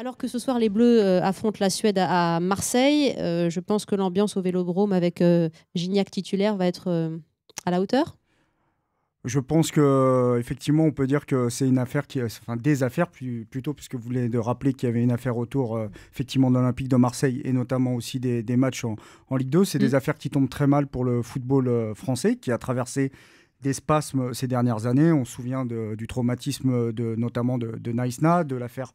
Alors que ce soir, les Bleus affrontent la Suède à Marseille, je pense que l'ambiance au Vélodrome avec Gignac titulaire va être à la hauteur. Je pense que effectivement, on peut dire que c'est une affaire enfin des affaires plutôt, puisque vous venez de rappeler qu'il y avait une affaire autour effectivement de l'Olympique de Marseille et notamment aussi des matchs en Ligue 2. C'est des affaires qui tombent très mal pour le football français, qui a traversé des spasmes ces dernières années. On se souvient du traumatisme notamment de Naïsna, de l'affaire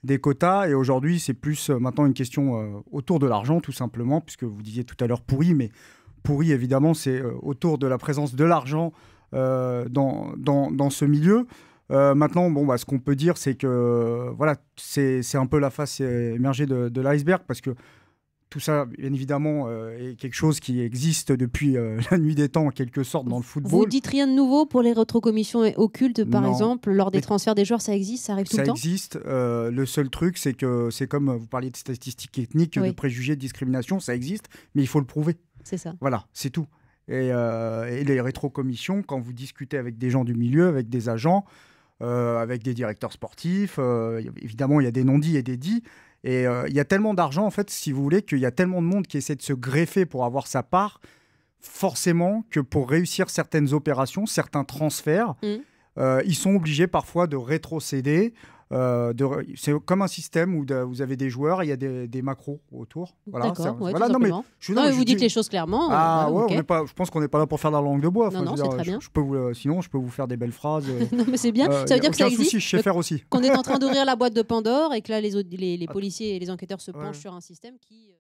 des quotas. Et aujourd'hui, c'est plus maintenant une question autour de l'argent, tout simplement, puisque vous disiez tout à l'heure pourri, mais pourri, évidemment, c'est autour de la présence de l'argent dans ce milieu. Maintenant, ce qu'on peut dire, c'est que voilà, c'est un peu la face émergée de l'iceberg, parce que tout ça, bien évidemment, est quelque chose qui existe depuis la nuit des temps, en quelque sorte, dans le football. Vous dites rien de nouveau pour les rétrocommissions occultes, par Non. exemple, lors des transferts des joueurs, ça existe, ça arrive tout le temps? Ça existe. Le seul truc, c'est que c'est comme vous parliez de statistiques ethniques, de préjugés, de discrimination, ça existe, mais il faut le prouver. C'est ça. Voilà, c'est tout. Et les rétrocommissions, quand vous discutez avec des gens du milieu, avec des agents, avec des directeurs sportifs, évidemment, il y a des non-dits et des dits. Et il y a tellement d'argent, en fait, si vous voulez, qu'il y a tellement de monde qui essaie de se greffer pour avoir sa part, forcément que pour réussir certaines opérations, certains transferts, ils sont obligés parfois de rétrocéder. C'est comme un système où vous avez des joueurs et il y a des macros autour. Voilà, d'accord, voilà, tout simplement. Vous dites les choses clairement. Je pense qu'on n'est pas là pour faire de la langue de bois. Non, c'est très bien. Sinon, je peux vous faire des belles phrases. Non, mais c'est bien. Ça veut dire que ça existe. Je sais faire aussi. Qu'on est en train d'ouvrir la boîte de Pandore et que là, les policiers et les enquêteurs se penchent sur un système qui...